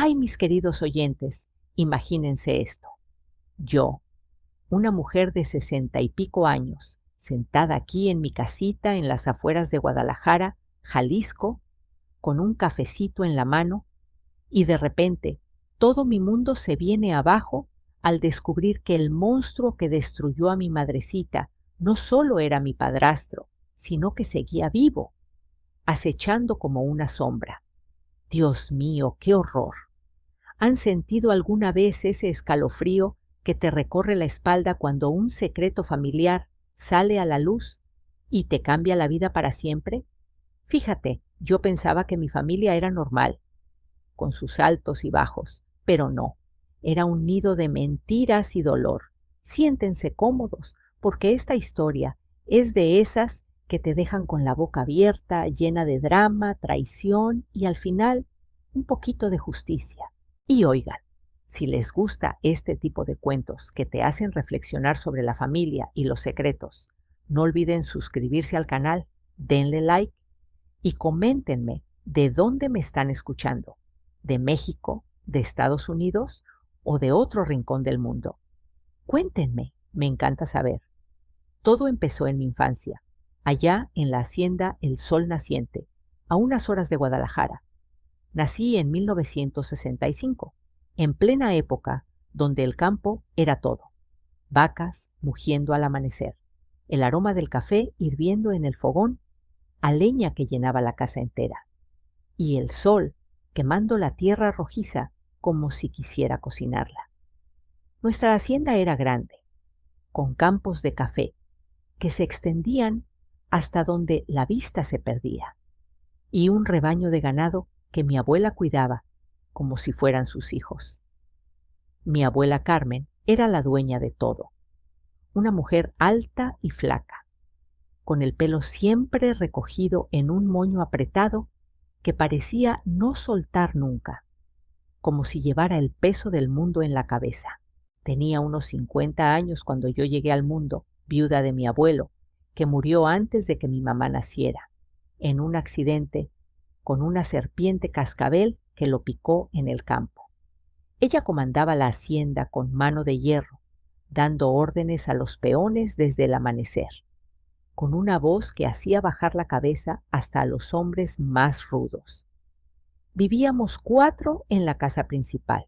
Ay, mis queridos oyentes, imagínense esto. Yo, una mujer de 60 y pico años, sentada aquí en mi casita en las afueras de Guadalajara, Jalisco, con un cafecito en la mano, y de repente todo mi mundo se viene abajo al descubrir que el monstruo que destruyó a mi madrecita no solo era mi padrastro, sino que seguía vivo, acechando como una sombra. Dios mío, qué horror. ¿Han sentido alguna vez ese escalofrío que te recorre la espalda cuando un secreto familiar sale a la luz y te cambia la vida para siempre? Fíjate, yo pensaba que mi familia era normal, con sus altos y bajos, pero no. Era un nido de mentiras y dolor. Siéntense cómodos, porque esta historia es de esas que te dejan con la boca abierta, llena de drama, traición y al final un poquito de justicia. Y oigan, si les gusta este tipo de cuentos que te hacen reflexionar sobre la familia y los secretos, no olviden suscribirse al canal, denle like y coméntenme de dónde me están escuchando, de México, de Estados Unidos o de otro rincón del mundo. Cuéntenme, me encanta saber. Todo empezó en mi infancia, allá en la hacienda El Sol Naciente, a unas horas de Guadalajara. Nací en 1965, en plena época donde el campo era todo. Vacas mugiendo al amanecer, el aroma del café hirviendo en el fogón, a leña que llenaba la casa entera, y el sol quemando la tierra rojiza como si quisiera cocinarla. Nuestra hacienda era grande, con campos de café que se extendían hasta donde la vista se perdía, y un rebaño de ganado que mi abuela cuidaba como si fueran sus hijos. Mi abuela Carmen era la dueña de todo, una mujer alta y flaca, con el pelo siempre recogido en un moño apretado que parecía no soltar nunca, como si llevara el peso del mundo en la cabeza. Tenía unos 50 años cuando yo llegué al mundo, viuda de mi abuelo, que murió antes de que mi mamá naciera, en un accidente con una serpiente cascabel que lo picó en el campo. Ella comandaba la hacienda con mano de hierro, dando órdenes a los peones desde el amanecer, con una voz que hacía bajar la cabeza hasta a los hombres más rudos. Vivíamos 4 en la casa principal,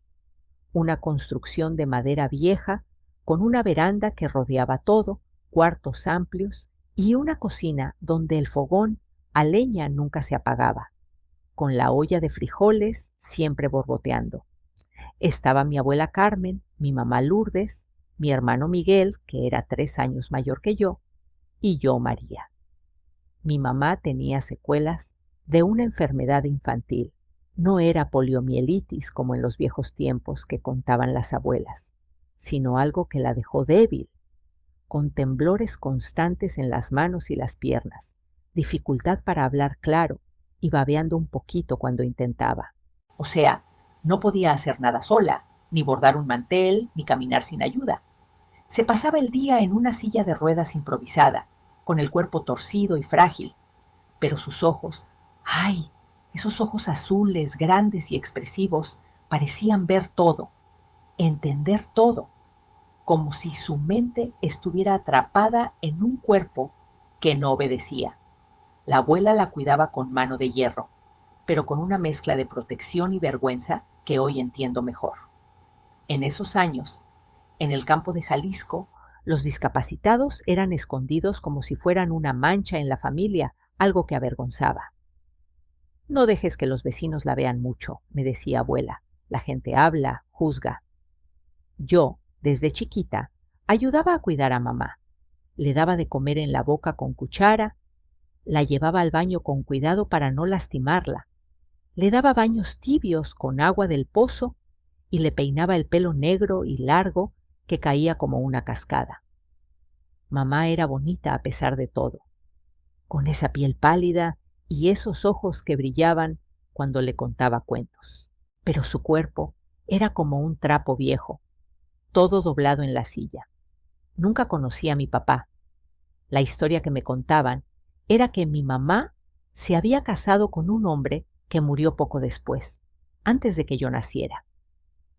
una construcción de madera vieja con una veranda que rodeaba todo, cuartos amplios y una cocina donde el fogón a leña nunca se apagaba, con la olla de frijoles siempre borboteando. Estaba mi abuela Carmen, mi mamá Lourdes, mi hermano Miguel, que era 3 años mayor que yo, y yo María. Mi mamá tenía secuelas de una enfermedad infantil. No era poliomielitis como en los viejos tiempos que contaban las abuelas, sino algo que la dejó débil, con temblores constantes en las manos y las piernas, dificultad para hablar claro y babeando un poquito cuando intentaba. O sea, no podía hacer nada sola, ni bordar un mantel, ni caminar sin ayuda. Se pasaba el día en una silla de ruedas improvisada, con el cuerpo torcido y frágil, pero sus ojos, ¡ay! Esos ojos azules, grandes y expresivos, parecían ver todo, entender todo, como si su mente estuviera atrapada en un cuerpo que no obedecía. La abuela la cuidaba con mano de hierro, pero con una mezcla de protección y vergüenza que hoy entiendo mejor. En esos años, en el campo de Jalisco, los discapacitados eran escondidos como si fueran una mancha en la familia, algo que avergonzaba. No dejes que los vecinos la vean mucho, me decía abuela. La gente habla, juzga. Yo, desde chiquita, ayudaba a cuidar a mamá. Le daba de comer en la boca con cuchara, la llevaba al baño con cuidado para no lastimarla, le daba baños tibios con agua del pozo y le peinaba el pelo negro y largo que caía como una cascada. Mamá era bonita a pesar de todo, con esa piel pálida y esos ojos que brillaban cuando le contaba cuentos. Pero su cuerpo era como un trapo viejo, todo doblado en la silla. Nunca conocí a mi papá. La historia que me contaban era que mi mamá se había casado con un hombre que murió poco después, antes de que yo naciera.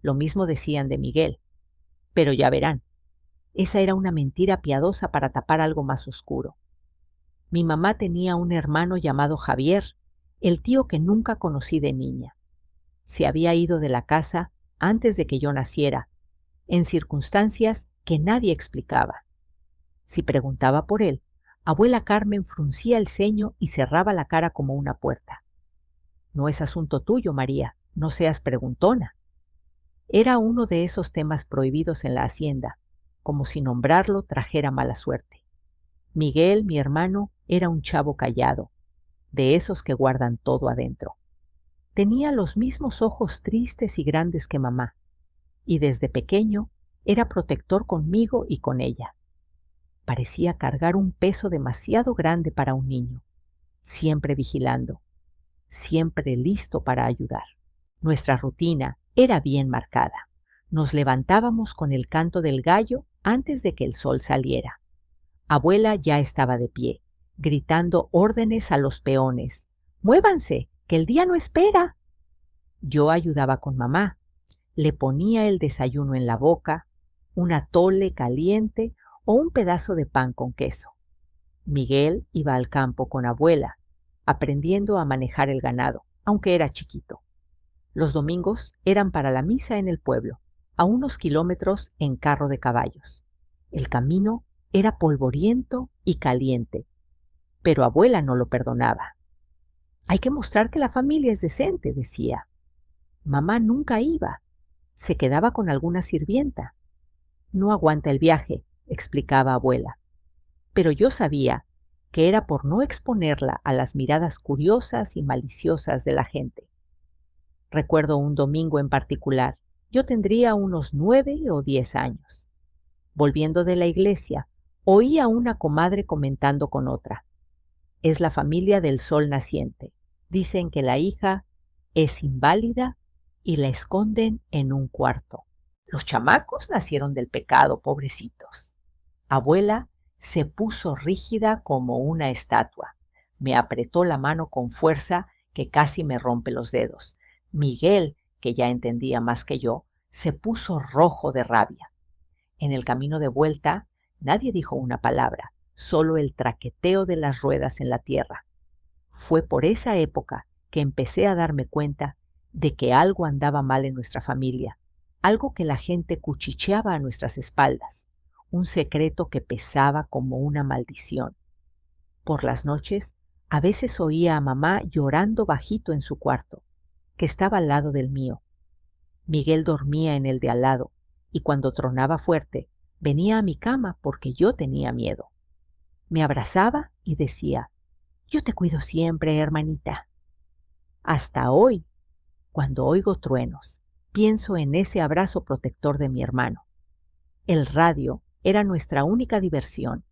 Lo mismo decían de Miguel. Pero ya verán, esa era una mentira piadosa para tapar algo más oscuro. Mi mamá tenía un hermano llamado Javier, el tío que nunca conocí de niña. Se había ido de la casa antes de que yo naciera, en circunstancias que nadie explicaba. Si preguntaba por él, abuela Carmen fruncía el ceño y cerraba la cara como una puerta. No es asunto tuyo, María, no seas preguntona. Era uno de esos temas prohibidos en la hacienda, como si nombrarlo trajera mala suerte. Miguel, mi hermano, era un chavo callado, de esos que guardan todo adentro. Tenía los mismos ojos tristes y grandes que mamá, y desde pequeño era protector conmigo y con ella. Parecía cargar un peso demasiado grande para un niño, siempre vigilando, siempre listo para ayudar. Nuestra rutina era bien marcada. Nos levantábamos con el canto del gallo antes de que el sol saliera. Abuela ya estaba de pie, gritando órdenes a los peones. ¡Muévanse, que el día no espera! Yo ayudaba con mamá. Le ponía el desayuno en la boca, un atole caliente o un pedazo de pan con queso. Miguel iba al campo con abuela, aprendiendo a manejar el ganado, aunque era chiquito. Los domingos eran para la misa en el pueblo, a unos kilómetros en carro de caballos. El camino era polvoriento y caliente, pero abuela no lo perdonaba. Hay que mostrar que la familia es decente, decía. Mamá nunca iba, se quedaba con alguna sirvienta. No aguanta el viaje, explicaba abuela. Pero yo sabía que era por no exponerla a las miradas curiosas y maliciosas de la gente. Recuerdo un domingo en particular. Yo tendría unos 9 o 10 años. Volviendo de la iglesia, oí a una comadre comentando con otra. Es la familia del sol naciente. Dicen que la hija es inválida y la esconden en un cuarto. Los chamacos nacieron del pecado, pobrecitos. Abuela se puso rígida como una estatua. Me apretó la mano con fuerza que casi me rompe los dedos. Miguel, que ya entendía más que yo, se puso rojo de rabia. En el camino de vuelta nadie dijo una palabra, solo el traqueteo de las ruedas en la tierra. Fue por esa época que empecé a darme cuenta de que algo andaba mal en nuestra familia, algo que la gente cuchicheaba a nuestras espaldas, un secreto que pesaba como una maldición. Por las noches, a veces oía a mamá llorando bajito en su cuarto, que estaba al lado del mío. Miguel dormía en el de al lado, y cuando tronaba fuerte, venía a mi cama porque yo tenía miedo. Me abrazaba y decía, «Yo te cuido siempre, hermanita». Hasta hoy, cuando oigo truenos, pienso en ese abrazo protector de mi hermano. El radio era nuestra única diversión.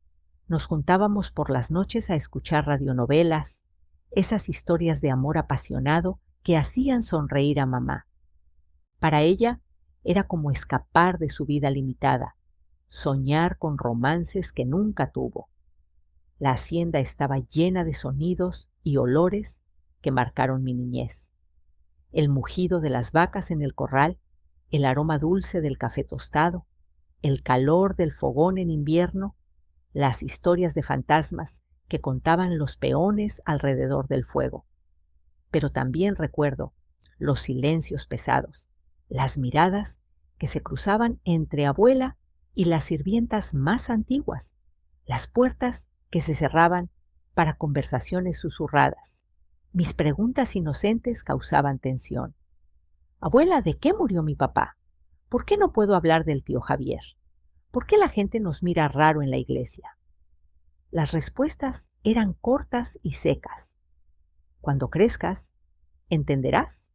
Nos juntábamos por las noches a escuchar radionovelas, esas historias de amor apasionado que hacían sonreír a mamá. Para ella era como escapar de su vida limitada, soñar con romances que nunca tuvo. La hacienda estaba llena de sonidos y olores que marcaron mi niñez. El mugido de las vacas en el corral, el aroma dulce del café tostado, el calor del fogón en invierno, las historias de fantasmas que contaban los peones alrededor del fuego. Pero también recuerdo los silencios pesados, las miradas que se cruzaban entre abuela y las sirvientas más antiguas, las puertas que se cerraban para conversaciones susurradas. Mis preguntas inocentes causaban tensión. Abuela, ¿de qué murió mi papá? ¿Por qué no puedo hablar del tío Javier? ¿Por qué la gente nos mira raro en la iglesia? Las respuestas eran cortas y secas. Cuando crezcas, entenderás.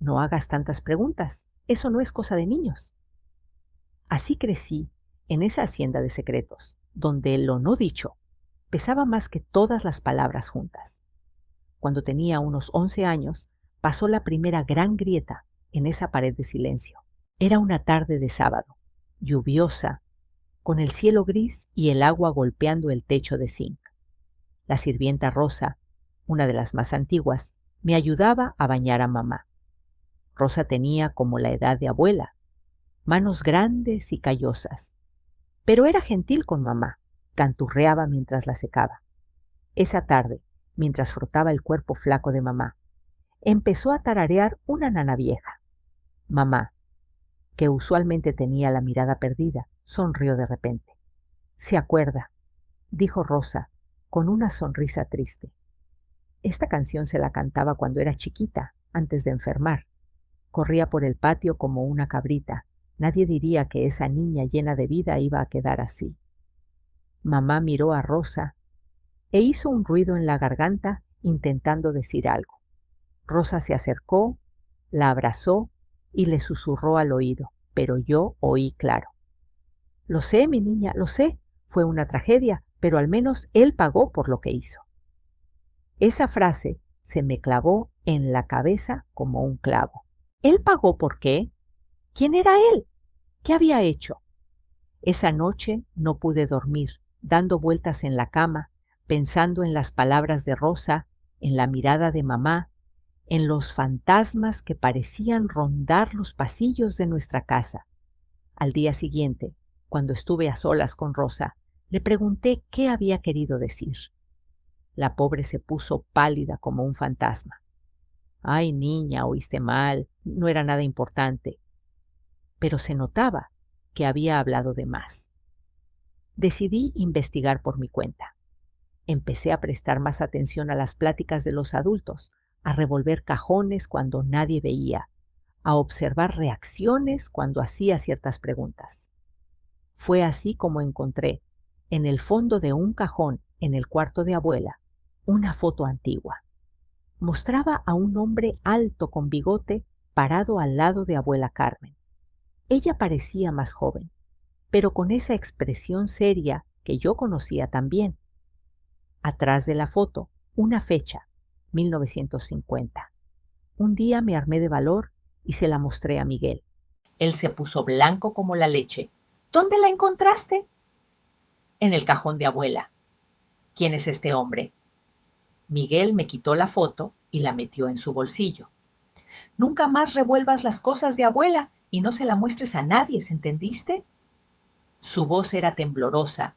No hagas tantas preguntas. Eso no es cosa de niños. Así crecí en esa hacienda de secretos, donde lo no dicho pesaba más que todas las palabras juntas. Cuando tenía unos 11 años, pasó la primera gran grieta en esa pared de silencio. Era una tarde de sábado, lluviosa, con el cielo gris y el agua golpeando el techo de zinc. La sirvienta Rosa, una de las más antiguas, me ayudaba a bañar a mamá. Rosa tenía como la edad de abuela, manos grandes y callosas, pero era gentil con mamá, canturreaba mientras la secaba. Esa tarde, mientras frotaba el cuerpo flaco de mamá, empezó a tararear una nana vieja. Mamá, que usualmente tenía la mirada perdida, sonrió de repente. «Se acuerda», dijo Rosa, con una sonrisa triste. Esta canción se la cantaba cuando era chiquita, antes de enfermar. Corría por el patio como una cabrita. Nadie diría que esa niña llena de vida iba a quedar así. Mamá miró a Rosa e hizo un ruido en la garganta intentando decir algo. Rosa se acercó, la abrazó y le susurró al oído, pero yo oí claro. «Lo sé, mi niña, lo sé. Fue una tragedia, pero al menos él pagó por lo que hizo». Esa frase se me clavó en la cabeza como un clavo. ¿Él pagó por qué? ¿Quién era él? ¿Qué había hecho? Esa noche no pude dormir, dando vueltas en la cama, pensando en las palabras de Rosa, en la mirada de mamá, en los fantasmas que parecían rondar los pasillos de nuestra casa. Al día siguiente, cuando estuve a solas con Rosa, le pregunté qué había querido decir. La pobre se puso pálida como un fantasma. «Ay, niña, oíste mal, no era nada importante». Pero se notaba que había hablado de más. Decidí investigar por mi cuenta. Empecé a prestar más atención a las pláticas de los adultos, a revolver cajones cuando nadie veía, a observar reacciones cuando hacía ciertas preguntas. Fue así como encontré, en el fondo de un cajón en el cuarto de abuela, una foto antigua. Mostraba a un hombre alto con bigote parado al lado de abuela Carmen. Ella parecía más joven, pero con esa expresión seria que yo conocía también. Atrás de la foto, una fecha, 1950. Un día me armé de valor y se la mostré a Miguel. Él se puso blanco como la leche. «¿Dónde la encontraste?» «En el cajón de abuela». «¿Quién es este hombre?» Miguel me quitó la foto y la metió en su bolsillo. «Nunca más revuelvas las cosas de abuela y no se la muestres a nadie, ¿se entendiste?» Su voz era temblorosa,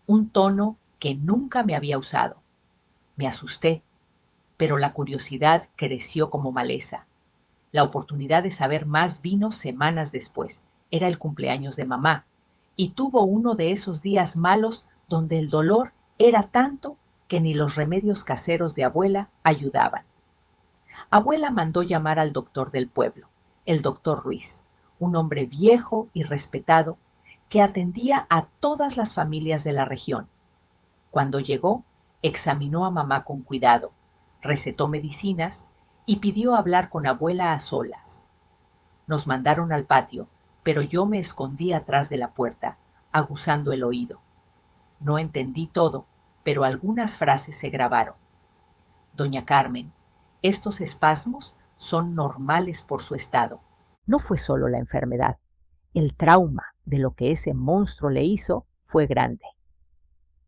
un tono que nunca me había usado. Me asusté, pero la curiosidad creció como maleza. La oportunidad de saber más vino semanas después. Era el cumpleaños de mamá, y tuvo uno de esos días malos donde el dolor era tanto que ni los remedios caseros de abuela ayudaban. Abuela mandó llamar al doctor del pueblo, el doctor Ruiz, un hombre viejo y respetado que atendía a todas las familias de la región. Cuando llegó, examinó a mamá con cuidado, recetó medicinas y pidió hablar con abuela a solas. Nos mandaron al patio, pero yo me escondí atrás de la puerta, aguzando el oído. No entendí todo, pero algunas frases se grabaron. «Doña Carmen, estos espasmos son normales por su estado». No fue solo la enfermedad. El trauma de lo que ese monstruo le hizo fue grande.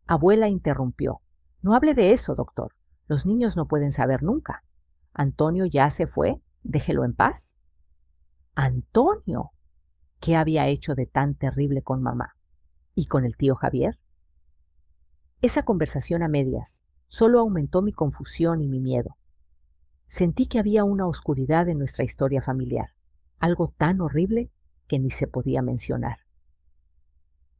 Abuela interrumpió. «No hable de eso, doctor. Los niños no pueden saber nunca. Antonio ya se fue. Déjelo en paz». «¿Antonio? ¿Qué había hecho de tan terrible con mamá? ¿Y con el tío Javier?» Esa conversación a medias solo aumentó mi confusión y mi miedo. Sentí que había una oscuridad en nuestra historia familiar, algo tan horrible que ni se podía mencionar.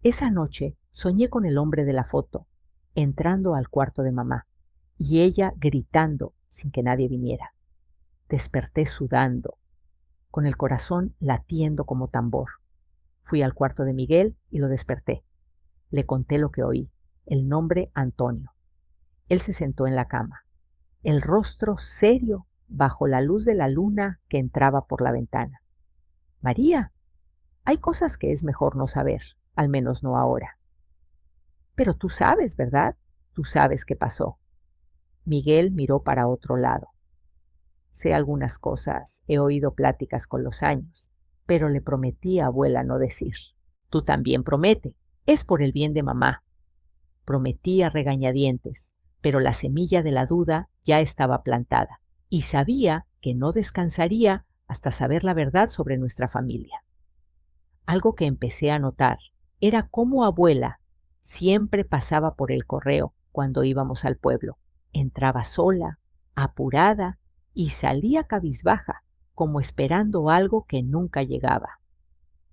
Esa noche soñé con el hombre de la foto, entrando al cuarto de mamá, y ella gritando sin que nadie viniera. Desperté sudando, con el corazón latiendo como tambor. Fui al cuarto de Miguel y lo desperté. Le conté lo que oí, el nombre Antonio. Él se sentó en la cama, el rostro serio bajo la luz de la luna que entraba por la ventana. «María, hay cosas que es mejor no saber, al menos no ahora». «Pero tú sabes, ¿verdad? Tú sabes qué pasó». Miguel miró para otro lado. «Sé algunas cosas, he oído pláticas con los años, pero le prometí a abuela no decir». «Tú también promete, es por el bien de mamá». Prometí a regañadientes, pero la semilla de la duda ya estaba plantada, y sabía que no descansaría hasta saber la verdad sobre nuestra familia. Algo que empecé a notar era cómo abuela siempre pasaba por el correo cuando íbamos al pueblo. Entraba sola, apurada, y salía cabizbaja, como esperando algo que nunca llegaba.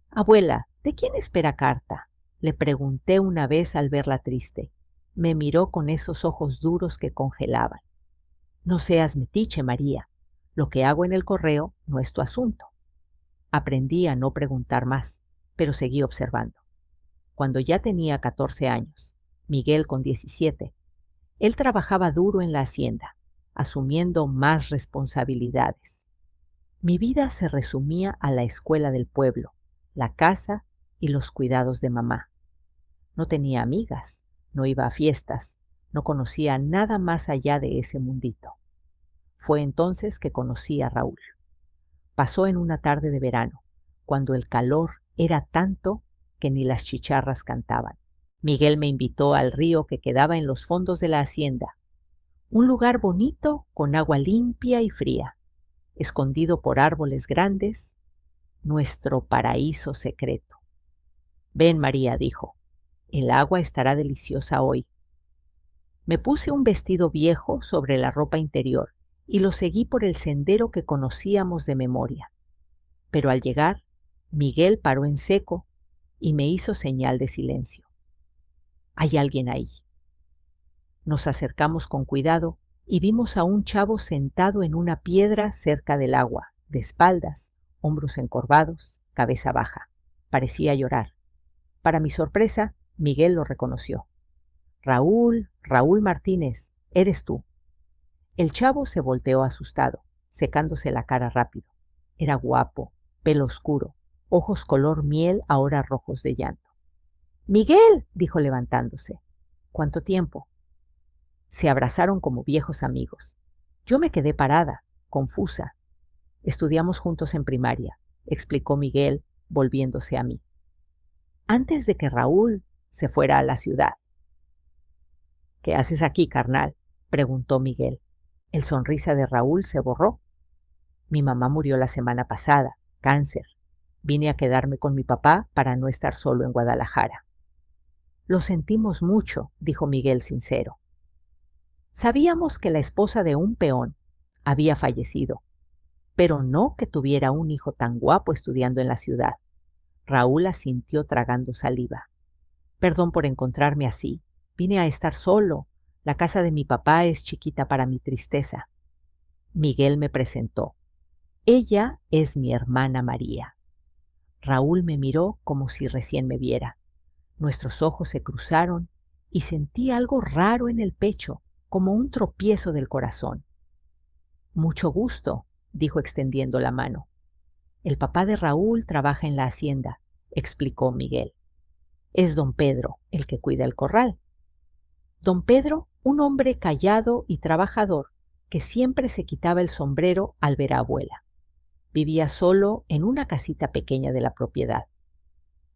«Abuela, ¿de quién espera carta?», le pregunté una vez al verla triste. Me miró con esos ojos duros que congelaban. «No seas metiche, María. Lo que hago en el correo no es tu asunto». Aprendí a no preguntar más, pero seguí observando. Cuando ya tenía 14 años, Miguel con 17, él trabajaba duro en la hacienda, asumiendo más responsabilidades. Mi vida se resumía a la escuela del pueblo, la casa y los cuidados de mamá. No tenía amigas, no iba a fiestas, no conocía nada más allá de ese mundito. Fue entonces que conocí a Raúl. Pasó en una tarde de verano, cuando el calor era tanto que ni las chicharras cantaban. Miguel me invitó al río que quedaba en los fondos de la hacienda, un lugar bonito con agua limpia y fría, escondido por árboles grandes, nuestro paraíso secreto. «Ven, María», dijo, «el agua estará deliciosa hoy». Me puse un vestido viejo sobre la ropa interior y lo seguí por el sendero que conocíamos de memoria. Pero al llegar, Miguel paró en seco y me hizo señal de silencio. «Hay alguien ahí». Nos acercamos con cuidado y vimos a un chavo sentado en una piedra cerca del agua, de espaldas, hombros encorvados, cabeza baja. Parecía llorar. Para mi sorpresa, Miguel lo reconoció. «Raúl, Raúl Martínez, eres tú». El chavo se volteó asustado, secándose la cara rápido. Era guapo, pelo oscuro, ojos color miel ahora rojos de llanto. «Miguel», dijo levantándose. «¿Cuánto tiempo?». Se abrazaron como viejos amigos. Yo me quedé parada, confusa. «Estudiamos juntos en primaria», explicó Miguel, volviéndose a mí. «Antes de que Raúl se fuera a la ciudad». «¿Qué haces aquí, carnal?», preguntó Miguel. El sonrisa de Raúl se borró. «Mi mamá murió la semana pasada, cáncer. Vine a quedarme con mi papá para no estar solo en Guadalajara». «Lo sentimos mucho», dijo Miguel sincero. Sabíamos que la esposa de un peón había fallecido, pero no que tuviera un hijo tan guapo estudiando en la ciudad. Raúl asintió tragando saliva. «Perdón por encontrarme así. Vine a estar solo. La casa de mi papá es chiquita para mi tristeza». Miguel me presentó. «Ella es mi hermana María». Raúl me miró como si recién me viera. Nuestros ojos se cruzaron y sentí algo raro en el pecho, como un tropiezo del corazón. «Mucho gusto», dijo extendiendo la mano. «El papá de Raúl trabaja en la hacienda», explicó Miguel. «Es don Pedro, el que cuida el corral». Don Pedro, un hombre callado y trabajador, que siempre se quitaba el sombrero al ver a abuela. Vivía solo en una casita pequeña de la propiedad.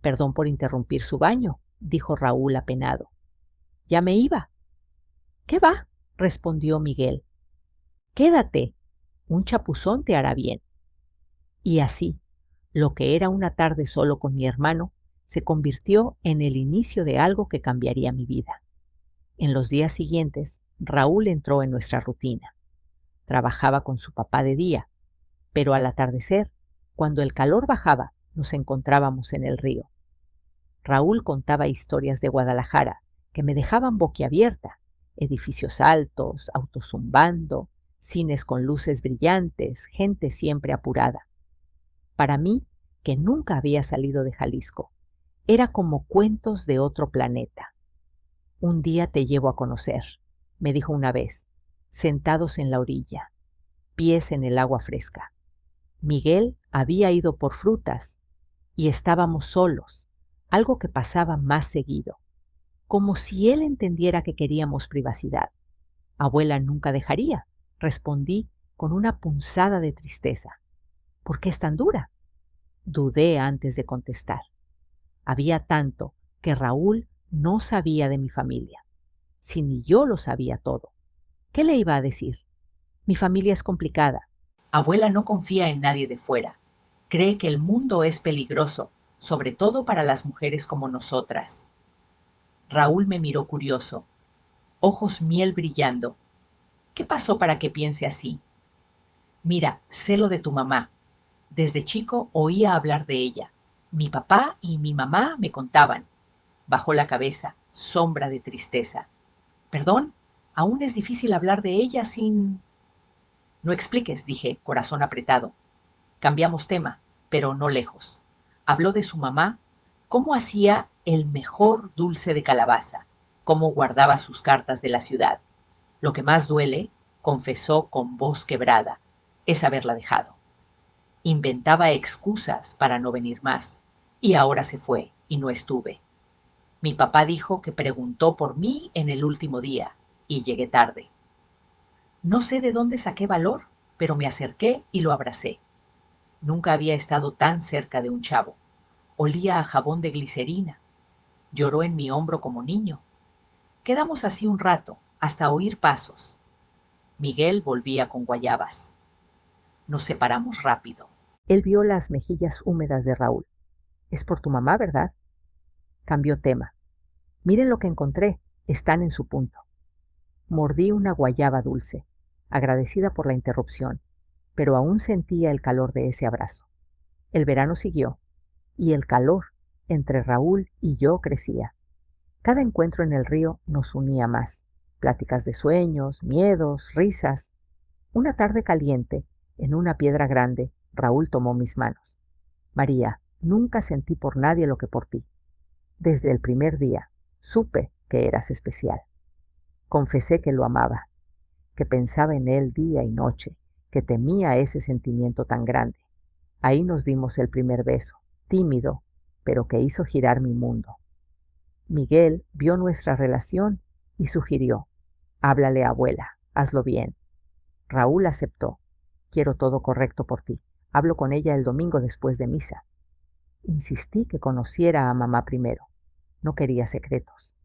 «Perdón por interrumpir su baño», dijo Raúl apenado. «Ya me iba». «¿Qué va?», respondió Miguel. «Quédate, un chapuzón te hará bien». Y así, lo que era una tarde solo con mi hermano, se convirtió en el inicio de algo que cambiaría mi vida. En los días siguientes, Raúl entró en nuestra rutina. Trabajaba con su papá de día, pero al atardecer, cuando el calor bajaba, nos encontrábamos en el río. Raúl contaba historias de Guadalajara que me dejaban boquiabierta. Edificios altos, autos zumbando, cines con luces brillantes, gente siempre apurada. Para mí, que nunca había salido de Jalisco, era como cuentos de otro planeta. «Un día te llevo a conocer», me dijo una vez, sentados en la orilla, pies en el agua fresca. Miguel había ido por frutas y estábamos solos, algo que pasaba más seguido, como si él entendiera que queríamos privacidad. «Abuela nunca dejaría», respondí con una punzada de tristeza. «¿Por qué es tan dura?». Dudé antes de contestar. Había tanto que Raúl no sabía de mi familia. Si ni yo lo sabía todo, ¿qué le iba a decir? «Mi familia es complicada. Abuela no confía en nadie de fuera. Cree que el mundo es peligroso, sobre todo para las mujeres como nosotras. Raúl me miró curioso, ojos miel brillando. ¿Qué pasó para que piense así? Mira, sé lo de tu mamá. Desde chico oía hablar de ella. Mi papá y mi mamá me contaban. Bajó la cabeza, sombra de tristeza. ¿Perdón? Aún es difícil hablar de ella sin... No expliques, dije, corazón apretado. Cambiamos tema, pero no lejos. Habló de su mamá, cómo hacía el mejor dulce de calabaza, cómo guardaba sus cartas de la ciudad. Lo que más duele, confesó con voz quebrada, es haberla dejado. Inventaba excusas para no venir más, y ahora se fue, y no estuve. Mi papá dijo que preguntó por mí en el último día, y llegué tarde. No sé de dónde saqué valor, pero me acerqué y lo abracé. Nunca había estado tan cerca de un chavo. Olía a jabón de glicerina. Lloró en mi hombro como niño. Quedamos así un rato, hasta oír pasos. Miguel volvía con guayabas. Nos separamos rápido. Él vio las mejillas húmedas de Raúl. Es por tu mamá, ¿verdad? Cambió tema. Miren lo que encontré. Están en su punto. Mordí una guayaba dulce, agradecida por la interrupción, pero aún sentía el calor de ese abrazo. El verano siguió, y el calor entre Raúl y yo crecía. Cada encuentro en el río nos unía más. Pláticas de sueños, miedos, risas. Una tarde caliente, en una piedra grande, Raúl tomó mis manos. María, nunca sentí por nadie lo que por ti. Desde el primer día, supe que eras especial. Confesé que lo amaba, que pensaba en él día y noche, que temía ese sentimiento tan grande. Ahí nos dimos el primer beso, tímido, pero que hizo girar mi mundo. Miguel vio nuestra relación y sugirió, háblale a abuela, hazlo bien. Raúl aceptó, quiero todo correcto por ti, hablo con ella el domingo después de misa. Insistí que conociera a mamá primero, no quería secretos.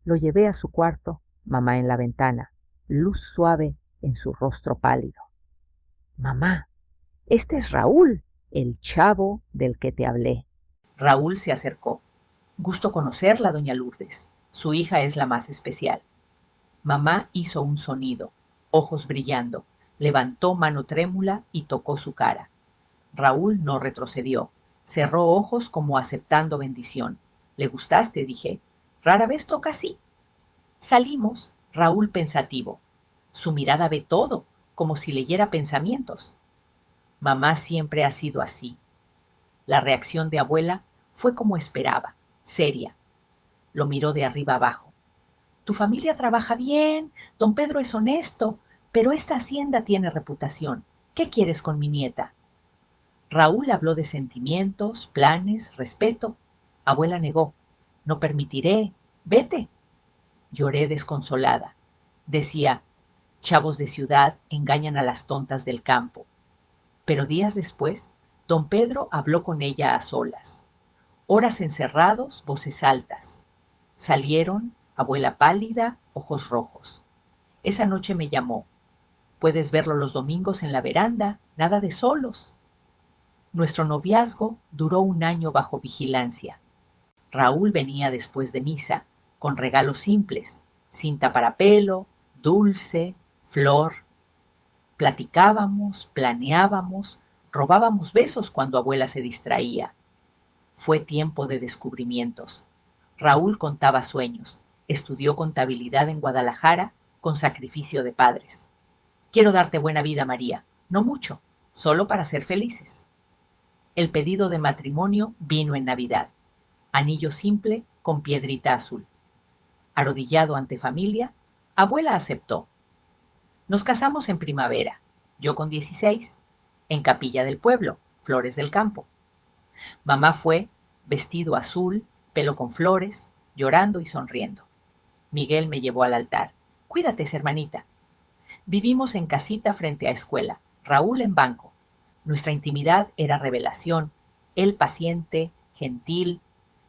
Lo llevé a su cuarto, mamá en la ventana, luz suave en su rostro pálido. Mamá, este es Raúl, el chavo del que te hablé. Raúl se acercó. Gusto conocerla, doña Lourdes. Su hija es la más especial. Mamá hizo un sonido, ojos brillando, levantó mano trémula y tocó su cara. Raúl no retrocedió, cerró ojos como aceptando bendición. ¿Le gustaste?, dije. Rara vez toca así. Salimos, Raúl pensativo. Su mirada ve todo, como si leyera pensamientos. Mamá siempre ha sido así. La reacción de abuela fue como esperaba, seria. Lo miró de arriba abajo. Tu familia trabaja bien, don Pedro es honesto, pero esta hacienda tiene reputación. ¿Qué quieres con mi nieta? Raúl habló de sentimientos, planes, respeto. Abuela negó. No permitiré. Vete. Lloré desconsolada. Decía, chavos de ciudad engañan a las tontas del campo. Pero días después, don Pedro habló con ella a solas. Horas encerrados, voces altas. Salieron, abuela pálida, ojos rojos. Esa noche me llamó. Puedes verlo los domingos en la veranda, nada de solos. Nuestro noviazgo duró 1 año bajo vigilancia. Raúl venía después de misa, con regalos simples, cinta para pelo, dulce, flor. Platicábamos, planeábamos, robábamos besos cuando abuela se distraía. Fue tiempo de descubrimientos. Raúl contaba sueños, estudió contabilidad en Guadalajara con sacrificio de padres. Quiero darte buena vida, María, no mucho, solo para ser felices. El pedido de matrimonio vino en Navidad. Anillo simple con piedrita azul. Arrodillado ante familia, abuela aceptó. Nos casamos en primavera, yo con 16, en Capilla del Pueblo, Flores del Campo. Mamá fue, vestido azul, pelo con flores, llorando y sonriendo. Miguel me llevó al altar. Cuídate, hermanita. Vivimos en casita frente a escuela, Raúl en banco. Nuestra intimidad era revelación, él paciente, gentil.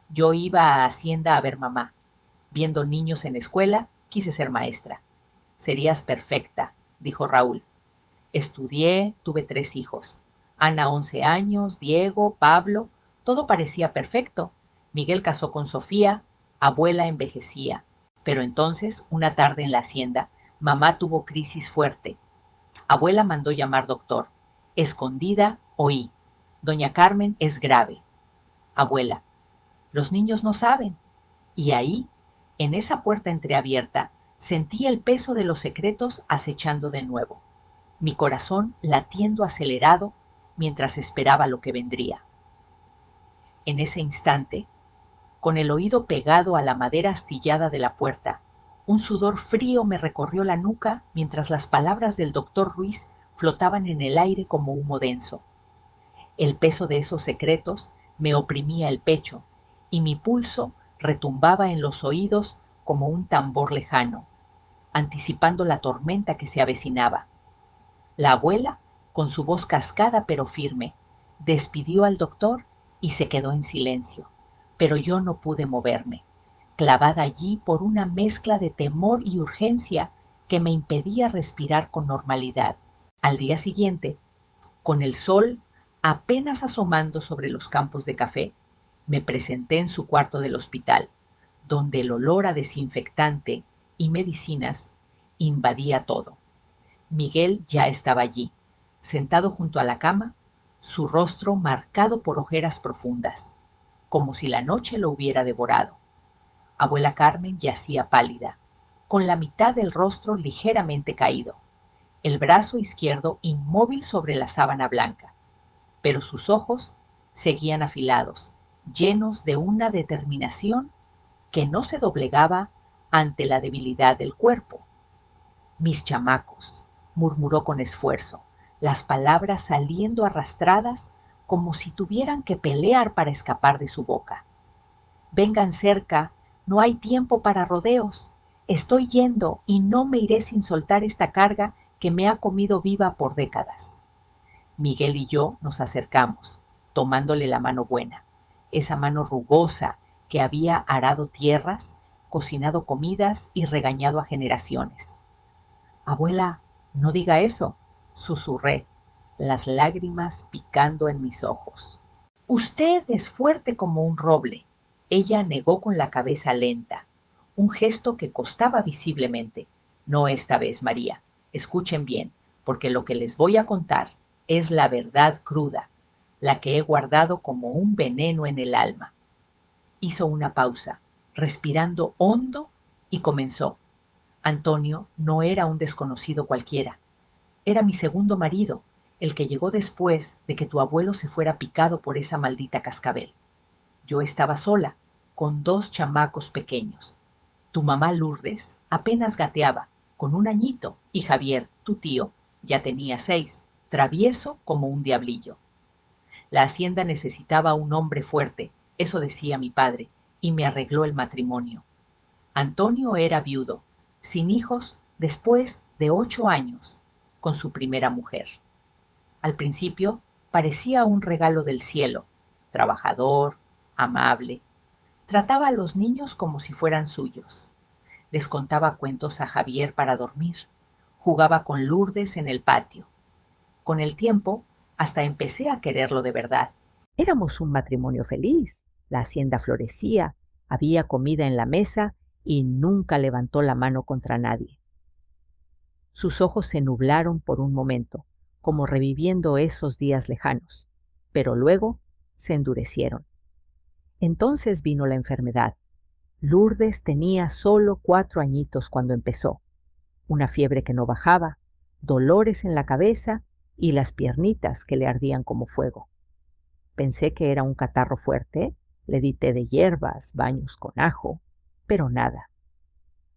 Yo iba a Hacienda a ver mamá. Viendo niños en escuela, quise ser maestra. Serías perfecta, dijo Raúl. Estudié, tuve 3 hijos. Ana 11 años, Diego, Pablo, todo parecía perfecto. Miguel casó con Sofía, abuela envejecía. Pero entonces, una tarde en la hacienda, mamá tuvo crisis fuerte. Abuela mandó llamar doctor. Escondida, oí. Doña Carmen es grave. Abuela, los niños no saben. Y ahí, en esa puerta entreabierta, sentí el peso de los secretos acechando de nuevo. Mi corazón latiendo acelerado mientras esperaba lo que vendría. En ese instante, con el oído pegado a la madera astillada de la puerta, un sudor frío me recorrió la nuca mientras las palabras del doctor Ruiz flotaban en el aire como humo denso. El peso de esos secretos me oprimía el pecho y mi pulso retumbaba en los oídos como un tambor lejano, anticipando la tormenta que se avecinaba. La abuela, con su voz cascada pero firme, despidió al doctor y se quedó en silencio, pero yo no pude moverme, clavada allí por una mezcla de temor y urgencia que me impedía respirar con normalidad. Al día siguiente, con el sol apenas asomando sobre los campos de café, me presenté en su cuarto del hospital, donde el olor a desinfectante y medicinas invadía todo. Miguel ya estaba allí, sentado junto a la cama, su rostro marcado por ojeras profundas, como si la noche lo hubiera devorado. Abuela Carmen yacía pálida, con la mitad del rostro ligeramente caído, el brazo izquierdo inmóvil sobre la sábana blanca, pero sus ojos seguían afilados, llenos de una determinación que no se doblegaba ante la debilidad del cuerpo. Mis chamacos, murmuró con esfuerzo, las palabras saliendo arrastradas como si tuvieran que pelear para escapar de su boca. Vengan cerca, no hay tiempo para rodeos. Estoy yendo y no me iré sin soltar esta carga que me ha comido viva por décadas. Miguel y yo nos acercamos, tomándole la mano buena, esa mano rugosa que había arado tierras, cocinado comidas y regañado a generaciones. Abuela, no diga eso, susurré, las lágrimas picando en mis ojos. Usted es fuerte como un roble. Ella negó con la cabeza lenta, un gesto que costaba visiblemente. No esta vez, María. Escuchen bien, porque lo que les voy a contar es la verdad cruda, la que he guardado como un veneno en el alma. Hizo una pausa, respirando hondo, y comenzó. Antonio no era un desconocido cualquiera. Era mi segundo marido, el que llegó después de que tu abuelo se fuera picado por esa maldita cascabel. Yo estaba sola, con 2 chamacos pequeños. Tu mamá Lourdes apenas gateaba, con 1 añito, y Javier, tu tío, ya tenía 6, travieso como un diablillo. La hacienda necesitaba un hombre fuerte, eso decía mi padre, y me arregló el matrimonio. Antonio era viudo, sin hijos después de 8 años, con su primera mujer. Al principio parecía un regalo del cielo, trabajador, amable. Trataba a los niños como si fueran suyos. Les contaba cuentos a Javier para dormir. Jugaba con Lourdes en el patio. Con el tiempo, hasta empecé a quererlo de verdad. Éramos un matrimonio feliz. La hacienda florecía, había comida en la mesa y nunca levantó la mano contra nadie. Sus ojos se nublaron por un momento, como reviviendo esos días lejanos, pero luego se endurecieron. Entonces vino la enfermedad. Lourdes tenía solo 4 añitos cuando empezó. Una fiebre que no bajaba, dolores en la cabeza y las piernitas que le ardían como fuego. Pensé que era un catarro fuerte, le di té de hierbas, baños con ajo, pero nada.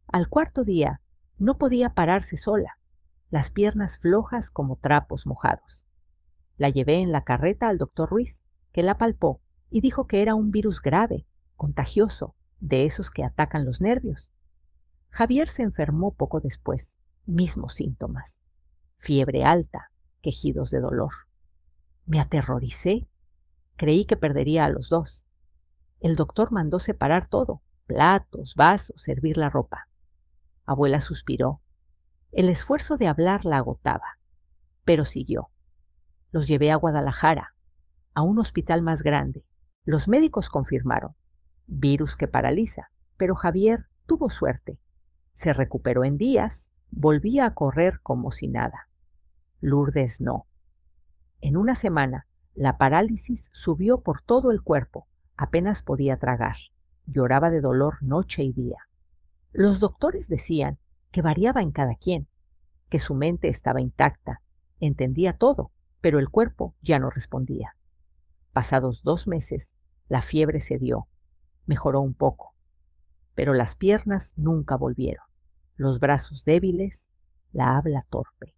Al 4.º día no podía pararse sola, las piernas flojas como trapos mojados. La llevé en la carreta al doctor Ruiz, que la palpó y dijo que era un virus grave, contagioso, de esos que atacan los nervios. Javier se enfermó poco después, mismos síntomas. Fiebre alta, quejidos de dolor. Me aterroricé. Creí que perdería a los 2. El doctor mandó separar todo, platos, vasos, servir la ropa. Abuela suspiró. El esfuerzo de hablar la agotaba. Pero siguió. Los llevé a Guadalajara, a un hospital más grande. Los médicos confirmaron: virus que paraliza, pero Javier tuvo suerte. Se recuperó en días, volvía a correr como si nada. Lourdes no. En una semana, la parálisis subió por todo el cuerpo, apenas podía tragar. Lloraba de dolor noche y día. Los doctores decían que variaba en cada quien, que su mente estaba intacta, entendía todo, pero el cuerpo ya no respondía. Pasados 2 meses, la fiebre cedió, mejoró un poco, pero las piernas nunca volvieron, los brazos débiles, la habla torpe.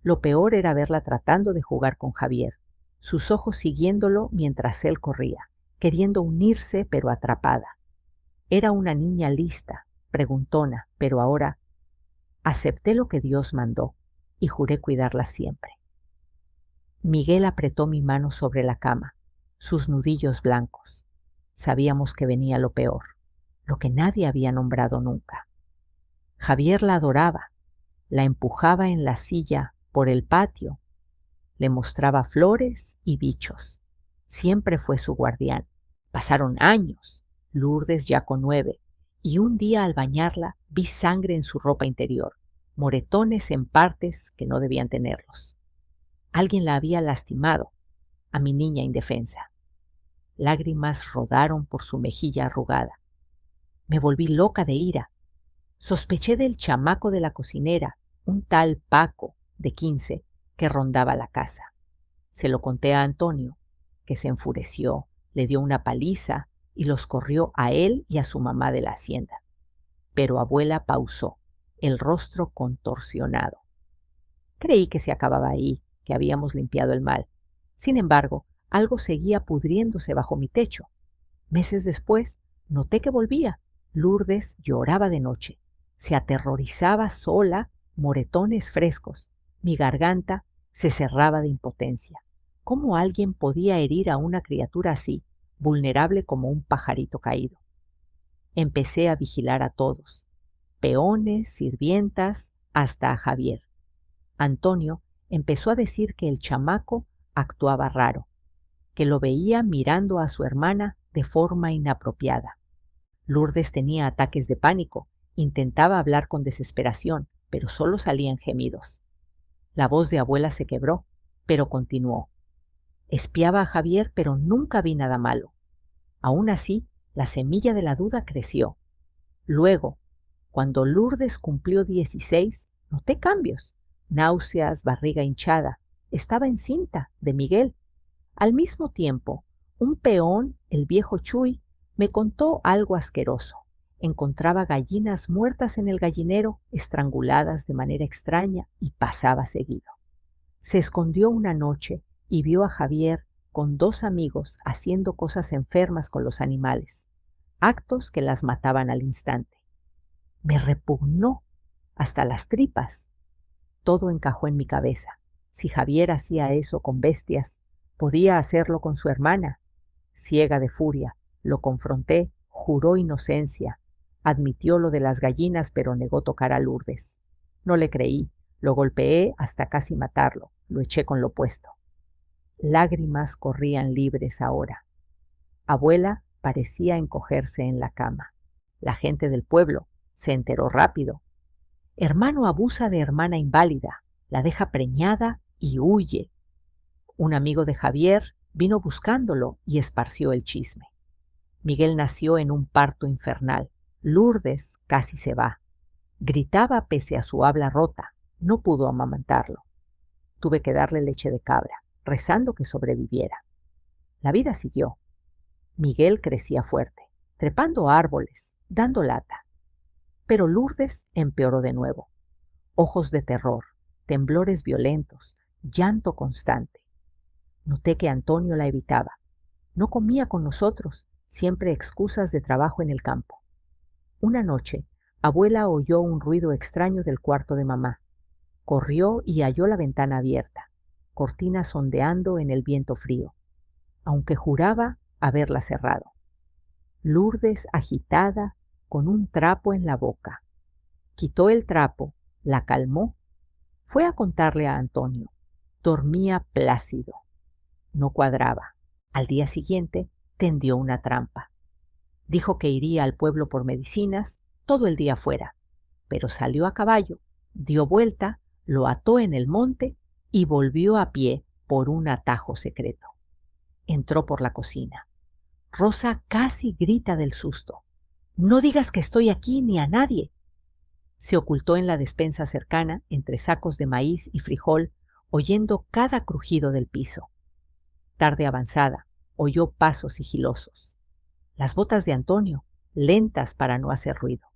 Lo peor era verla tratando de jugar con Javier, sus ojos siguiéndolo mientras él corría, queriendo unirse pero atrapada. Era una niña lista, preguntona, pero ahora acepté lo que Dios mandó y juré cuidarla siempre. Miguel apretó mi mano sobre la cama, sus nudillos blancos. Sabíamos que venía lo peor, lo que nadie había nombrado nunca. Javier la adoraba, la empujaba en la silla por el patio, le mostraba flores y bichos. Siempre fue su guardián. Pasaron años, Lourdes ya con 9, y un día al bañarla vi sangre en su ropa interior, moretones en partes que no debían tenerlos. Alguien la había lastimado, a mi niña indefensa. Lágrimas rodaron por su mejilla arrugada. Me volví loca de ira. Sospeché del chamaco de la cocinera, un tal Paco, de 15, que rondaba la casa. Se lo conté a Antonio, que se enfureció, le dio una paliza y los corrió a él y a su mamá de la hacienda. Pero abuela pausó, el rostro contorsionado. Creí que se acababa ahí, que habíamos limpiado el mal. Sin embargo, algo seguía pudriéndose bajo mi techo. Meses después, noté que volvía. Lourdes lloraba de noche. Se aterrorizaba sola, moretones frescos. Mi garganta se cerraba de impotencia. ¿Cómo alguien podía herir a una criatura así, vulnerable como un pajarito caído? Empecé a vigilar a todos, peones, sirvientas, hasta a Javier. Antonio empezó a decir que el chamaco actuaba raro, que lo veía mirando a su hermana de forma inapropiada. Lourdes tenía ataques de pánico, intentaba hablar con desesperación, pero solo salían gemidos. La voz de abuela se quebró, pero continuó. Espiaba a Javier, pero nunca vi nada malo. Aún así, la semilla de la duda creció. Luego, cuando Lourdes cumplió 16, noté cambios. Náuseas, barriga hinchada. Estaba encinta de Miguel. Al mismo tiempo, un peón, el viejo Chuy, me contó algo asqueroso. Encontraba gallinas muertas en el gallinero, estranguladas de manera extraña, y pasaba seguido. Se escondió una noche y vio a Javier con 2 amigos haciendo cosas enfermas con los animales, actos que las mataban al instante. Me repugnó hasta las tripas. Todo encajó en mi cabeza. Si Javier hacía eso con bestias, podía hacerlo con su hermana. Ciega de furia, lo confronté, juró inocencia. Admitió lo de las gallinas, pero negó tocar a Lourdes. No le creí, lo golpeé hasta casi matarlo, lo eché con lo puesto. Lágrimas corrían libres ahora. Abuela parecía encogerse en la cama. La gente del pueblo se enteró rápido. Hermano abusa de hermana inválida, la deja preñada y huye. Un amigo de Javier vino buscándolo y esparció el chisme. Miguel nació en un parto infernal. Lourdes casi se va. Gritaba pese a su habla rota. No pudo amamantarlo. Tuve que darle leche de cabra, rezando que sobreviviera. La vida siguió. Miguel crecía fuerte, trepando árboles, dando lata. Pero Lourdes empeoró de nuevo. Ojos de terror, temblores violentos, llanto constante. Noté que Antonio la evitaba. No comía con nosotros, siempre excusas de trabajo en el campo. Una noche, abuela oyó un ruido extraño del cuarto de mamá. Corrió y halló la ventana abierta, cortinas ondeando en el viento frío, aunque juraba haberla cerrado. Lourdes agitada, con un trapo en la boca. Quitó el trapo, la calmó. Fue a contarle a Antonio. Dormía plácido. No cuadraba. Al día siguiente tendió una trampa. Dijo que iría al pueblo por medicinas todo el día fuera, pero salió a caballo, dio vuelta, lo ató en el monte y volvió a pie por un atajo secreto. Entró por la cocina. Rosa casi grita del susto. «No digas que estoy aquí ni a nadie». Se ocultó en la despensa cercana, entre sacos de maíz y frijol, oyendo cada crujido del piso. Tarde avanzada, oyó pasos sigilosos. Las botas de Antonio, lentas para no hacer ruido.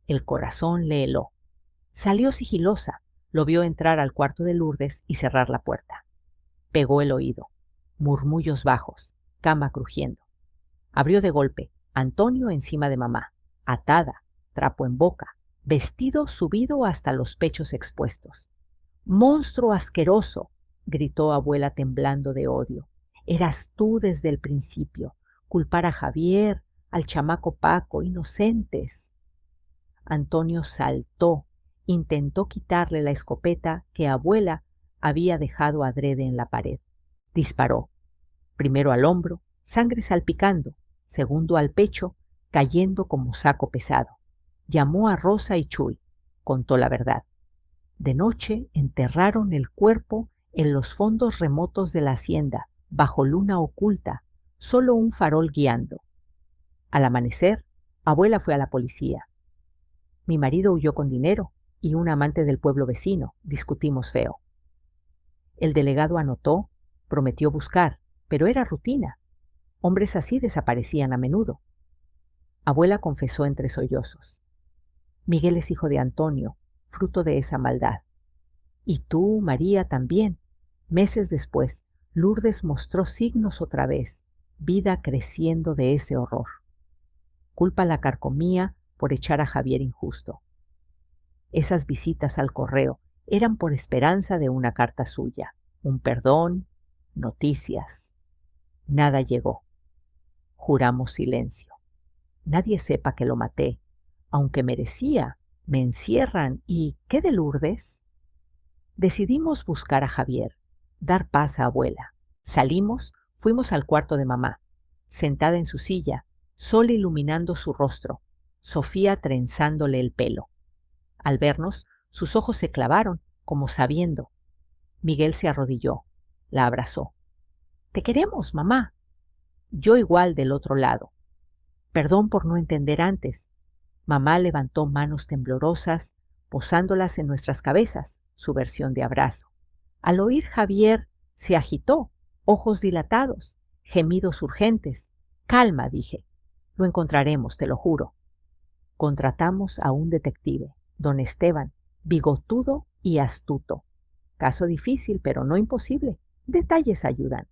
El corazón le heló. Salió sigilosa, lo vio entrar al cuarto de Lourdes y cerrar la puerta. Pegó el oído. Murmullos bajos, cama crujiendo. Abrió de golpe, Antonio encima de mamá, atada, trapo en boca, vestido subido hasta los pechos expuestos. «¡Monstruo asqueroso!», gritó abuela temblando de odio. «Eras tú desde el principio. Culpar a Javier, al chamaco Paco, inocentes». Antonio saltó, intentó quitarle la escopeta que abuela había dejado adrede en la pared. Disparó, primero al hombro, sangre salpicando, segundo al pecho, cayendo como saco pesado. Llamó a Rosa y Chuy, contó la verdad. De noche enterraron el cuerpo en los fondos remotos de la hacienda, bajo luna oculta, solo un farol guiando. Al amanecer, abuela fue a la policía. Mi marido huyó con dinero y un amante del pueblo vecino. Discutimos feo. El delegado anotó, prometió buscar, pero era rutina. Hombres así desaparecían a menudo. Abuela confesó entre sollozos. Miguel es hijo de Antonio, fruto de esa maldad. Y tú, María, también. Meses después, Lourdes mostró signos otra vez, vida creciendo de ese horror. Culpa la carcomía por echar a Javier injusto. Esas visitas al correo eran por esperanza de una carta suya, un perdón, noticias. Nada llegó. Juramos silencio. Nadie sepa que lo maté, aunque merecía. Me encierran y ¿qué de Lourdes? Decidimos buscar a Javier, dar paz a abuela. Salimos, fuimos al cuarto de mamá, sentada en su silla, sol iluminando su rostro, Sofía trenzándole el pelo. Al vernos, sus ojos se clavaron, como sabiendo. Miguel se arrodilló, la abrazó. «Te queremos, mamá». Yo igual del otro lado. «Perdón por no entender antes». Mamá levantó manos temblorosas, posándolas en nuestras cabezas, su versión de abrazo. Al oír Javier, se agitó, ojos dilatados, gemidos urgentes. «Calma», dije. «Lo encontraremos, te lo juro». Contratamos a un detective, don Esteban, bigotudo y astuto. Caso difícil, pero no imposible. Detalles ayudan.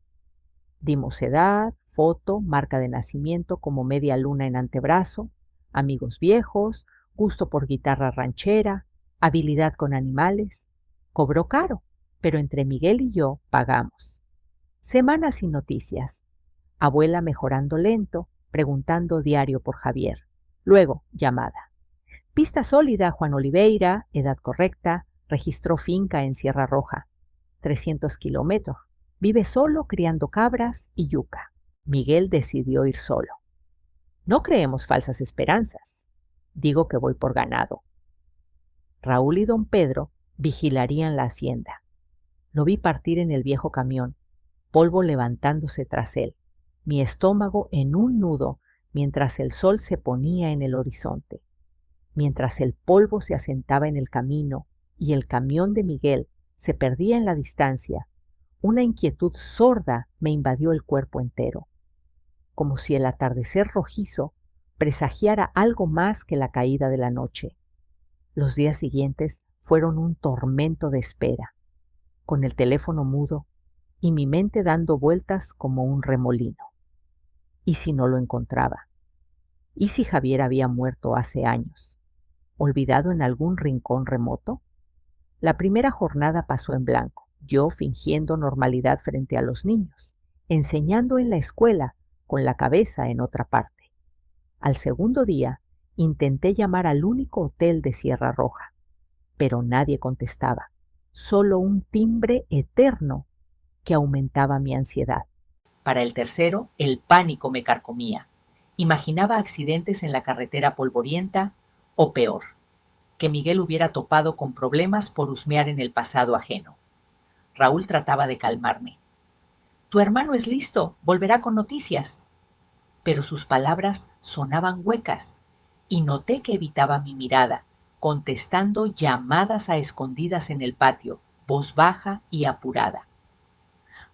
Dimos edad, foto, marca de nacimiento como media luna en antebrazo, amigos viejos, gusto por guitarra ranchera, habilidad con animales. Cobró caro, pero entre Miguel y yo pagamos. Semanas sin noticias. Abuela mejorando lento, preguntando diario por Javier. Luego, llamada. Pista sólida, Juan Oliveira, edad correcta, registró finca en Sierra Roja. 300 kilómetros. Vive solo criando cabras y yuca. Miguel decidió ir solo. No creemos falsas esperanzas. Digo que voy por ganado. Raúl y don Pedro vigilarían la hacienda. Lo vi partir en el viejo camión, polvo levantándose tras él, mi estómago en un nudo mientras el sol se ponía en el horizonte. Mientras el polvo se asentaba en el camino y el camión de Miguel se perdía en la distancia, una inquietud sorda me invadió el cuerpo entero, como si el atardecer rojizo presagiara algo más que la caída de la noche. Los días siguientes fueron un tormento de espera, con el teléfono mudo y mi mente dando vueltas como un remolino. ¿Y si no lo encontraba? ¿Y si Javier había muerto hace años, olvidado en algún rincón remoto? La primera jornada pasó en blanco, yo fingiendo normalidad frente a los niños, enseñando en la escuela con la cabeza en otra parte. Al segundo día intenté llamar al único hotel de Sierra Roja, pero nadie contestaba. solo un timbre eterno que aumentaba mi ansiedad. Para el tercero, el pánico me carcomía. Imaginaba accidentes en la carretera polvorienta o peor, que Miguel hubiera topado con problemas por husmear en el pasado ajeno. Raúl trataba de calmarme. Tu hermano es listo, volverá con noticias. Pero sus palabras sonaban huecas y noté que evitaba mi mirada, contestando llamadas a escondidas en el patio, voz baja y apurada.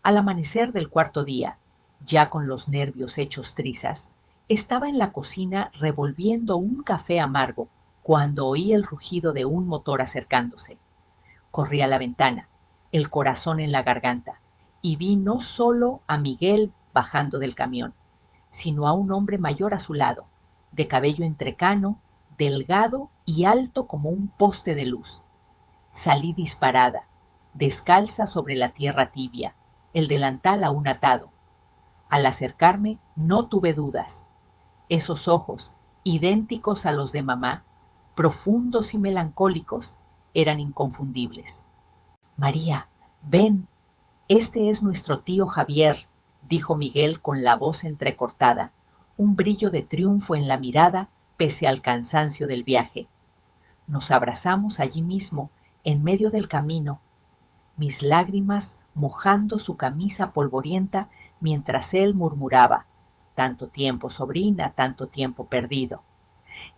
Al amanecer del cuarto día, ya con los nervios hechos trizas, estaba en la cocina revolviendo un café amargo cuando oí el rugido de un motor acercándose. Corrí a la ventana, el corazón en la garganta, y vi no solo a Miguel bajando del camión, sino a un hombre mayor a su lado, de cabello entrecano, delgado y alto como un poste de luz. Salí disparada, descalza sobre la tierra tibia, el delantal aún atado. Al acercarme no tuve dudas. Esos ojos, idénticos a los de mamá, profundos y melancólicos, eran inconfundibles. María, ven, este es nuestro tío Javier, dijo Miguel con la voz entrecortada, un brillo de triunfo en la mirada pese al cansancio del viaje. Nos abrazamos allí mismo, en medio del camino, mis lágrimas mojando su camisa polvorienta mientras él murmuraba, tanto tiempo, sobrina, tanto tiempo perdido.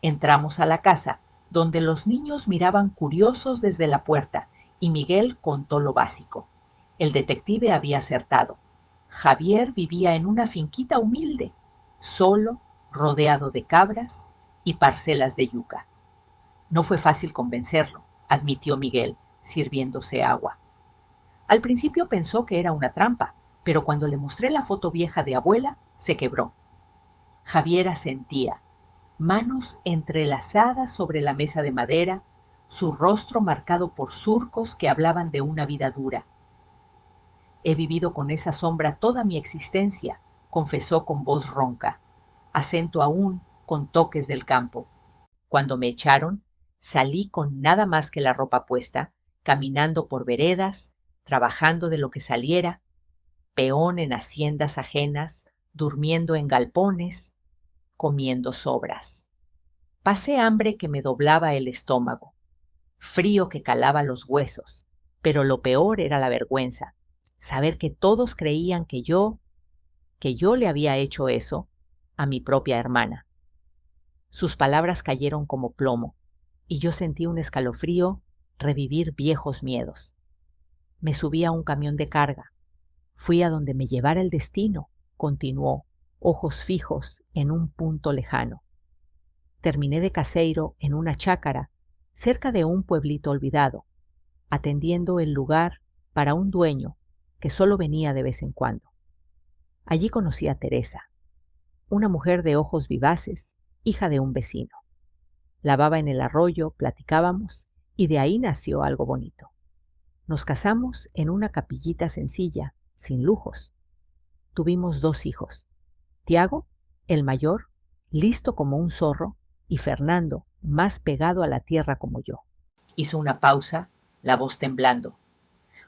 Entramos a la casa, donde los niños miraban curiosos desde la puerta, y Miguel contó lo básico. El detective había acertado. Javier vivía en una finquita humilde, solo, rodeado de cabras y parcelas de yuca. No fue fácil convencerlo, admitió Miguel, sirviéndose agua. Al principio pensó que era una trampa, pero cuando le mostré la foto vieja de abuela, se quebró. Javier asentía, manos entrelazadas sobre la mesa de madera, su rostro marcado por surcos que hablaban de una vida dura. He vivido con esa sombra toda mi existencia, confesó con voz ronca, acento aún con toques del campo. Cuando me echaron, salí con nada más que la ropa puesta, caminando por veredas, trabajando de lo que saliera, peón en haciendas ajenas, durmiendo en galpones, comiendo sobras. Pasé hambre que me doblaba el estómago, frío que calaba los huesos, pero lo peor era la vergüenza, saber que todos creían que yo le había hecho eso a mi propia hermana. Sus palabras cayeron como plomo, y yo sentí un escalofrío revivir viejos miedos. Me subí a un camión de carga. Fui a donde me llevara el destino, continuó, ojos fijos en un punto lejano. Terminé de caseiro en una chácara, cerca de un pueblito olvidado, atendiendo el lugar para un dueño que solo venía de vez en cuando. Allí conocí a Teresa, una mujer de ojos vivaces, hija de un vecino. Lavaba en el arroyo, platicábamos, y de ahí nació algo bonito. Nos casamos en una capillita sencilla, sin lujos. Tuvimos 2 hijos, Tiago, el mayor, listo como un zorro, y Fernando, más pegado a la tierra como yo. Hizo una pausa, la voz temblando.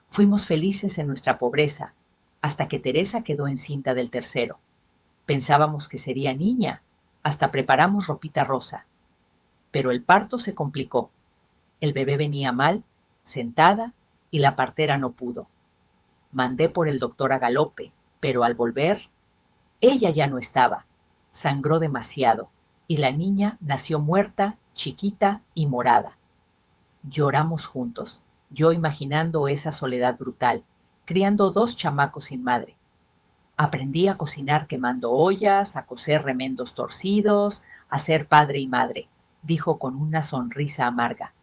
Fuimos felices en nuestra pobreza, hasta que Teresa quedó encinta del tercero. Pensábamos que sería niña, hasta preparamos ropita rosa. Pero el parto se complicó. El bebé venía mal, sentada, y la partera no pudo. Mandé por el doctor a galope, pero al volver, ella ya no estaba. Sangró demasiado, y la niña nació muerta, chiquita y morada. Lloramos juntos, yo imaginando esa soledad brutal, criando 2 chamacos sin madre. Aprendí a cocinar quemando ollas, a coser remendos torcidos, a ser padre y madre, dijo con una sonrisa amarga.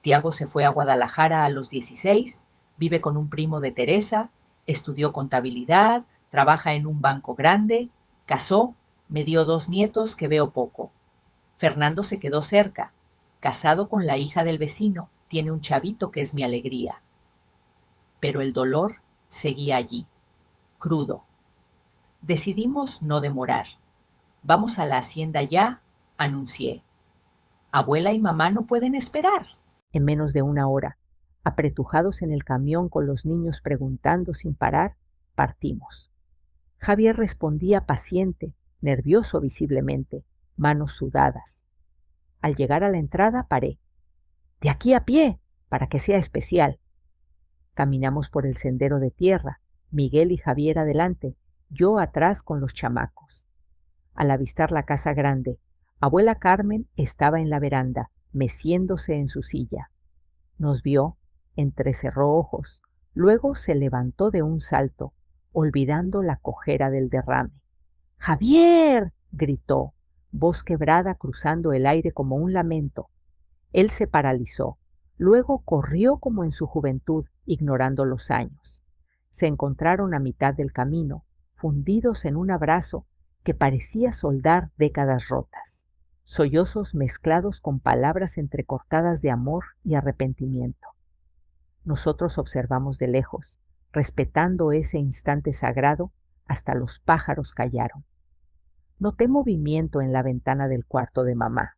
Tiago se fue a Guadalajara a los 16, vive con un primo de Teresa, estudió contabilidad, trabaja en un banco grande, casó, me dio 2 nietos que veo poco. Fernando se quedó cerca, casado con la hija del vecino, tiene un chavito que es mi alegría. Pero el dolor seguía allí, crudo. Decidimos no demorar. Vamos a la hacienda ya, anuncié. Abuela y mamá no pueden esperar. En menos de 1 hora, Apretujados en el camión con los niños preguntando sin parar, partimos. Javier respondía paciente, nervioso visiblemente, manos sudadas. Al llegar a la entrada paré. «De aquí a pie, para que sea especial». Caminamos por el sendero de tierra, Miguel y Javier adelante, yo atrás con los chamacos. Al avistar la casa grande, abuela Carmen estaba en la veranda, meciéndose en su silla. Nos vio, entrecerró ojos, luego se levantó de un salto, olvidando la cojera del derrame. «¡Javier!», gritó, voz quebrada cruzando el aire como un lamento. Él se paralizó, luego corrió como en su juventud, ignorando los años. Se encontraron a mitad del camino, fundidos en un abrazo que parecía soldar décadas rotas, sollozos mezclados con palabras entrecortadas de amor y arrepentimiento. Nosotros observamos de lejos, respetando ese instante sagrado, hasta los pájaros callaron. Noté movimiento en la ventana del cuarto de mamá,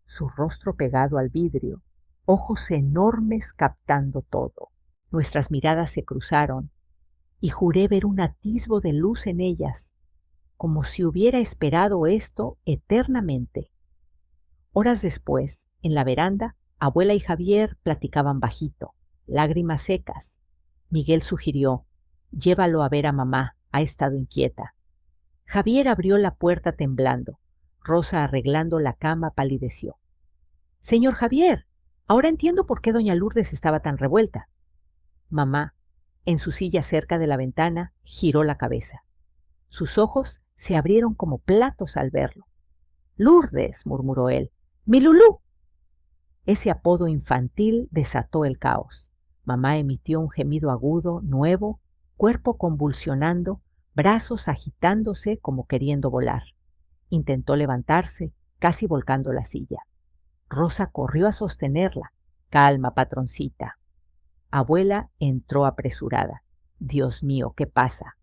su rostro pegado al vidrio, ojos enormes captando todo. Nuestras miradas se cruzaron y juré ver un atisbo de luz en ellas, como si hubiera esperado esto eternamente. Horas después, en la veranda, abuela y Javier platicaban bajito, lágrimas secas. Miguel sugirió: «Llévalo a ver a mamá, ha estado inquieta». Javier abrió la puerta temblando. Rosa, arreglando la cama, palideció. «Señor Javier, ahora entiendo por qué doña Lourdes estaba tan revuelta». Mamá, en su silla cerca de la ventana, giró la cabeza. Sus ojos se abrieron como platos al verlo. «Lourdes», murmuró él, «mi Lulú». Ese apodo infantil desató el caos. Mamá emitió un gemido agudo, nuevo, cuerpo convulsionando, brazos agitándose como queriendo volar. Intentó levantarse, casi volcando la silla. Rosa corrió a sostenerla. «Calma, patroncita». Abuela entró apresurada. «Dios mío, ¿qué pasa?».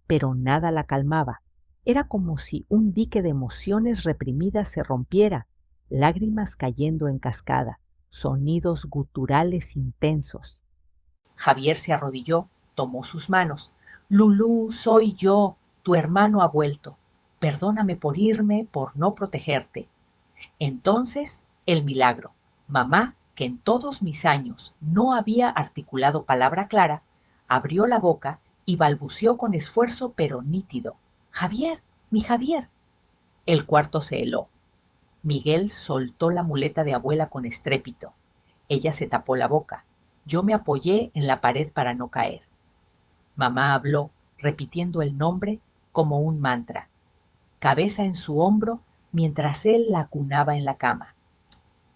Pero nada la calmaba. Era como si un dique de emociones reprimidas se rompiera, lágrimas cayendo en cascada, sonidos guturales intensos. Javier se arrodilló, tomó sus manos. «Lulú, soy yo, tu hermano ha vuelto. Perdóname por irme, por no protegerte». Entonces, el milagro. Mamá, que en todos mis años no había articulado palabra clara, abrió la boca y balbuceó con esfuerzo pero nítido: «Javier, mi Javier». El cuarto se heló. Miguel soltó la muleta de abuela con estrépito. Ella se tapó la boca. Yo me apoyé en la pared para no caer. Mamá habló, repitiendo el nombre como un mantra, cabeza en su hombro mientras él la acunaba en la cama.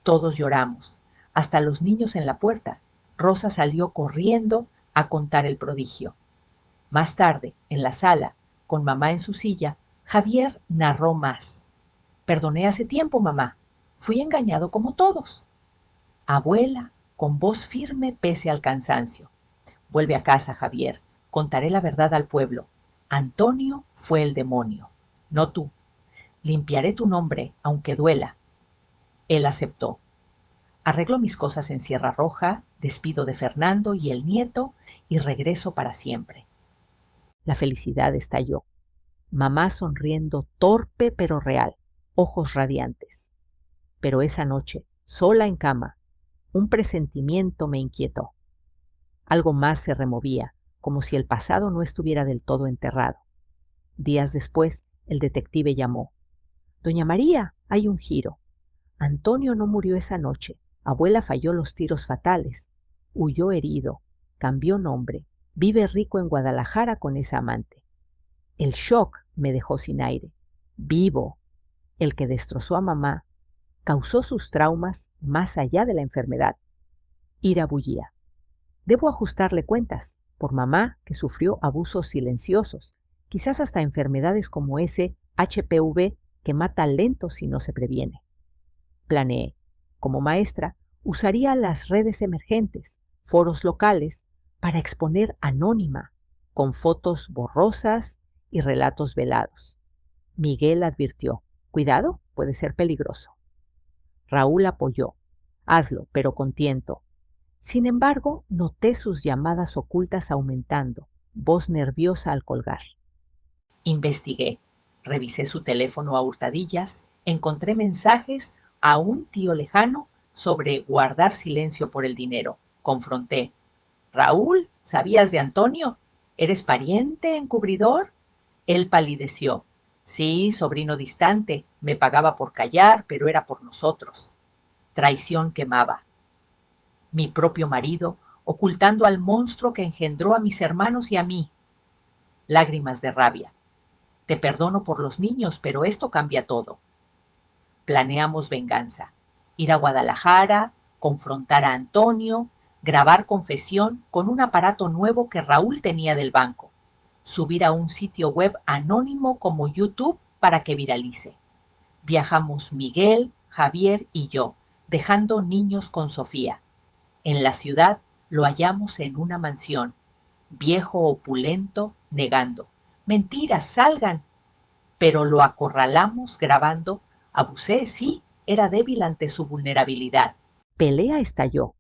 Todos lloramos, hasta los niños en la puerta. Rosa salió corriendo a contar el prodigio. Más tarde, en la sala, con mamá en su silla, Javier narró más. «Perdoné hace tiempo, mamá. Fui engañado como todos». Abuela, con voz firme pese al cansancio: «Vuelve a casa, Javier. Contaré la verdad al pueblo. Antonio fue el demonio, no tú. Limpiaré tu nombre, aunque duela». Él aceptó. Arreglo mis cosas en Sierra Roja, despido de Fernando y el nieto y regreso para siempre. La felicidad estalló. Mamá sonriendo torpe pero real, ojos radiantes. Pero esa noche, sola en cama, un presentimiento me inquietó. Algo más se removía, como si el pasado no estuviera del todo enterrado. Días después, el detective llamó. «Doña María, hay un giro. Antonio no murió esa noche. Abuela falló los tiros fatales. Huyó herido, cambió nombre, vive rico en Guadalajara con esa amante. El shock me dejó sin aire. Vivo, el que destrozó a mamá, causó sus traumas más allá de la enfermedad». Ira bullía. Debo ajustarle cuentas por mamá, que sufrió abusos silenciosos, quizás hasta enfermedades como ese HPV que mata lento si no se previene. Planeé. Como maestra, usaría las redes emergentes, foros locales, para exponer anónima, con fotos borrosas y relatos velados. Miguel advirtió: «Cuidado, puede ser peligroso». Raúl apoyó: «Hazlo, pero con tiento. Sin embargo, noté sus llamadas ocultas aumentando, voz nerviosa al colgar. Investigué, revisé su teléfono a hurtadillas, encontré mensajes a un tío lejano sobre guardar silencio por el dinero. Confronté. Raúl, ¿sabías de Antonio? ¿Eres pariente, encubridor? Él palideció. Sí, sobrino distante, me pagaba por callar, pero era por nosotros. Traición quemaba. Mi propio marido, ocultando al monstruo que engendró a mis hermanos y a mí. Lágrimas de rabia. Te perdono por los niños, pero esto cambia todo. Planeamos venganza. Ir a Guadalajara, confrontar a Antonio, grabar confesión con un aparato nuevo que Raúl tenía del banco. Subir a un sitio web anónimo como YouTube para que viralice. Viajamos Miguel, Javier y yo, dejando niños con Sofía. En la ciudad lo hallamos en una mansión, viejo opulento, negando. Mentiras, salgan. Pero lo acorralamos grabando. Abusé, sí, era débil ante su vulnerabilidad. Pelea estalló.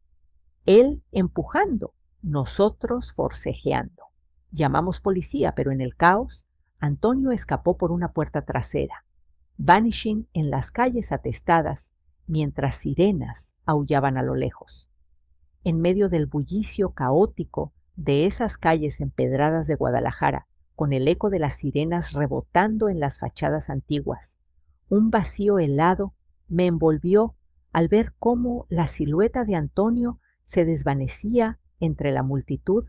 Él empujando, nosotros forcejeando. Llamamos policía, pero en el caos, Antonio escapó por una puerta trasera, vanishing en las calles atestadas, mientras sirenas aullaban a lo lejos. En medio del bullicio caótico de esas calles empedradas de Guadalajara, con el eco de las sirenas rebotando en las fachadas antiguas, un vacío helado me envolvió al ver cómo la silueta de Antonio se desvanecía entre la multitud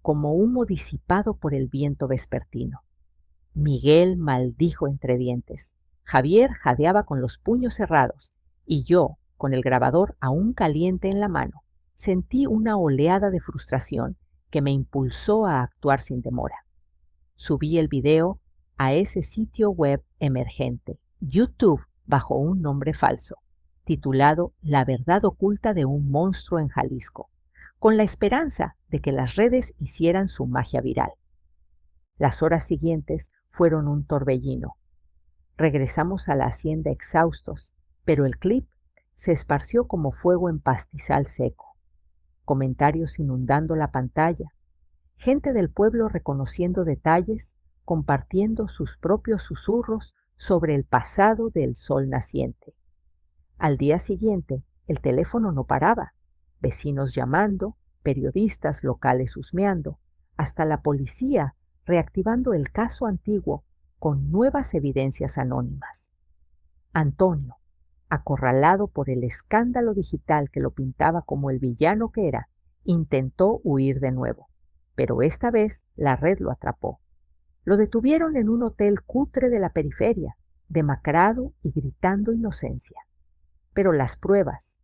como humo disipado por el viento vespertino. Miguel maldijo entre dientes. Javier jadeaba con los puños cerrados y yo, con el grabador aún caliente en la mano, sentí una oleada de frustración que me impulsó a actuar sin demora. Subí el video a ese sitio web emergente, YouTube, bajo un nombre falso, titulado La verdad oculta de un monstruo en Jalisco, con la esperanza de que las redes hicieran su magia viral. Las horas siguientes fueron un torbellino. Regresamos a la hacienda exhaustos, pero el clip se esparció como fuego en pastizal seco. Comentarios inundando la pantalla, gente del pueblo reconociendo detalles, compartiendo sus propios susurros sobre el pasado del sol naciente. Al día siguiente, el teléfono no paraba, vecinos llamando, periodistas locales husmeando, hasta la policía reactivando el caso antiguo con nuevas evidencias anónimas. Antonio, acorralado por el escándalo digital que lo pintaba como el villano que era, intentó huir de nuevo, pero esta vez la red lo atrapó. Lo detuvieron en un hotel cutre de la periferia, demacrado y gritando inocencia. Pero las pruebas,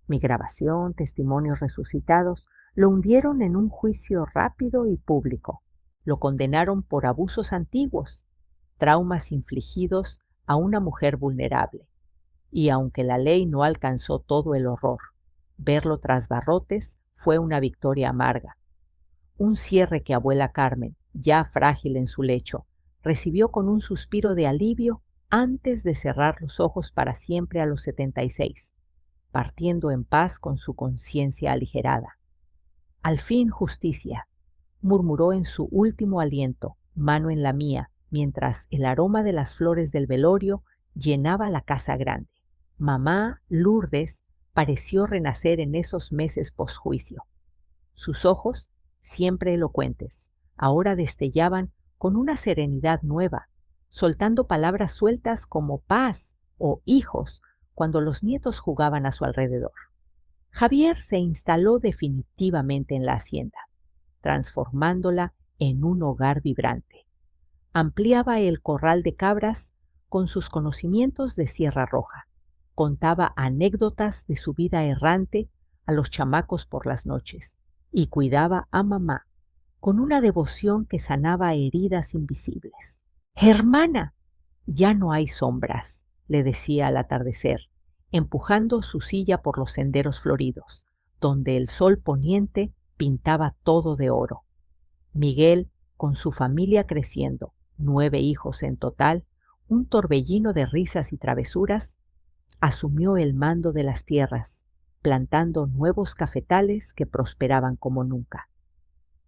mi grabación, testimonios resucitados, lo hundieron en un juicio rápido y público. Lo condenaron por abusos antiguos, traumas infligidos a una mujer vulnerable. Y aunque la ley no alcanzó todo el horror, verlo tras barrotes fue una victoria amarga. Un cierre que abuela Carmen, ya frágil en su lecho, recibió con un suspiro de alivio antes de cerrar los ojos para siempre a los 76, partiendo en paz con su conciencia aligerada. Al fin justicia, murmuró en su último aliento, mano en la mía, mientras el aroma de las flores del velorio llenaba la casa grande. Mamá Lourdes pareció renacer en esos meses posjuicio. Sus ojos, siempre elocuentes, ahora destellaban con una serenidad nueva, soltando palabras sueltas como paz o hijos cuando los nietos jugaban a su alrededor. Javier se instaló definitivamente en la hacienda, transformándola en un hogar vibrante. Ampliaba el corral de cabras con sus conocimientos de Sierra Roja. Contaba anécdotas de su vida errante a los chamacos por las noches y cuidaba a mamá con una devoción que sanaba heridas invisibles. «Hermana, ya no hay sombras», le decía al atardecer, empujando su silla por los senderos floridos, donde el sol poniente pintaba todo de oro. Miguel, con su familia creciendo, 9 hijos en total, un torbellino de risas y travesuras, asumió el mando de las tierras plantando nuevos cafetales que prosperaban como nunca.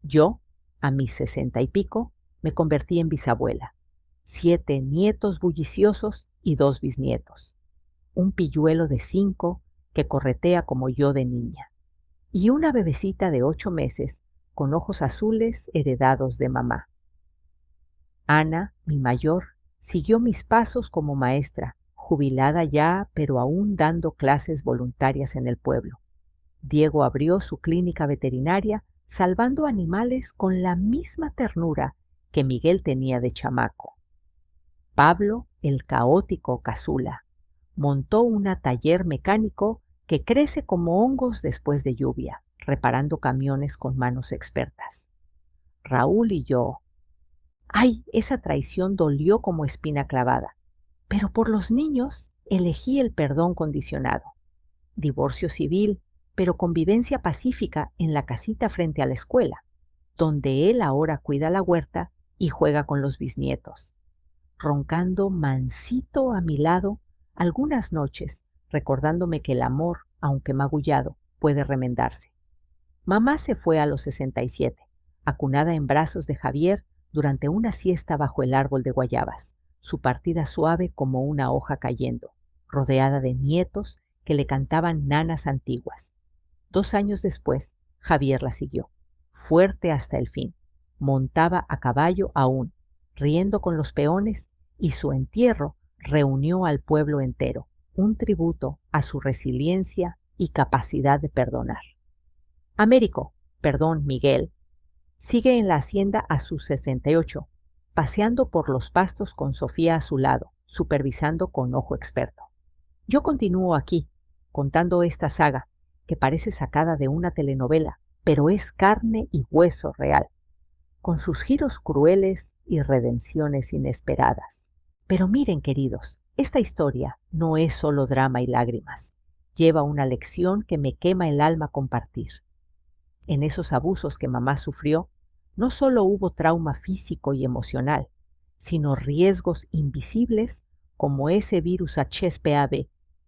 Yo, a mis 60 y pico, me convertí en bisabuela. 7 nietos bulliciosos y 2 bisnietos. Un pilluelo de 5 que corretea como yo de niña. Y una bebecita de 8 meses con ojos azules heredados de mamá. Ana, mi mayor, siguió mis pasos como maestra, jubilada ya, pero aún dando clases voluntarias en el pueblo. Diego abrió su clínica veterinaria, salvando animales con la misma ternura que Miguel tenía de chamaco. Pablo, el caótico Cazula, montó un taller mecánico que crece como hongos después de lluvia, reparando camiones con manos expertas. Raúl y yo... ¡Ay! Esa traición dolió como espina clavada. Pero por los niños elegí el perdón condicionado. Divorcio civil, pero convivencia pacífica en la casita frente a la escuela, donde él ahora cuida la huerta y juega con los bisnietos, roncando mansito a mi lado algunas noches, recordándome que el amor, aunque magullado, puede remendarse. Mamá se fue a los 67, acunada en brazos de Javier durante una siesta bajo el árbol de guayabas, su partida suave como una hoja cayendo, rodeada de nietos que le cantaban nanas antiguas. 2 años después, Javier la siguió, fuerte hasta el fin. Montaba a caballo aún, riendo con los peones, y su entierro reunió al pueblo entero, un tributo a su resiliencia y capacidad de perdonar. Américo, perdón, Miguel, sigue en la hacienda a sus 68, paseando por los pastos con Sofía a su lado, supervisando con ojo experto. Yo continúo aquí, contando esta saga, que parece sacada de una telenovela, pero es carne y hueso real, con sus giros crueles y redenciones inesperadas. Pero miren, queridos, esta historia no es solo drama y lágrimas. Lleva una lección que me quema el alma compartir. En esos abusos que mamá sufrió, no solo hubo trauma físico y emocional, sino riesgos invisibles como ese virus HSPAB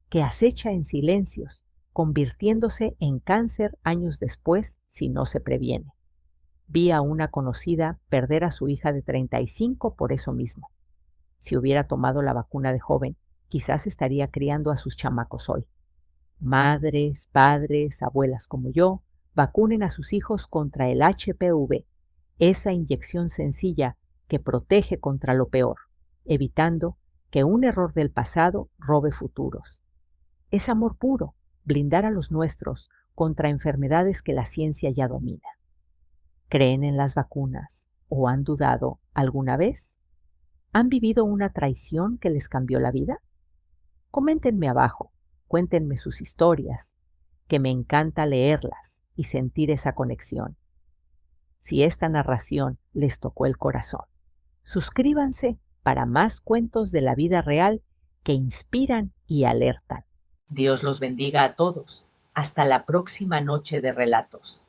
que acecha en silencios, convirtiéndose en cáncer años después si no se previene. Vi a una conocida perder a su hija de 35 por eso mismo. Si hubiera tomado la vacuna de joven, quizás estaría criando a sus chamacos hoy. Madres, padres, abuelas como yo, vacunen a sus hijos contra el HPV, esa inyección sencilla que protege contra lo peor, evitando que un error del pasado robe futuros. Es amor puro, blindar a los nuestros contra enfermedades que la ciencia ya domina. ¿Creen en las vacunas o han dudado alguna vez? ¿Han vivido una traición que les cambió la vida? Coméntenme abajo, cuéntenme sus historias, que me encanta leerlas y sentir esa conexión. Si esta narración les tocó el corazón, suscríbanse para más cuentos de la vida real que inspiran y alertan. Dios los bendiga a todos. Hasta la próxima noche de relatos.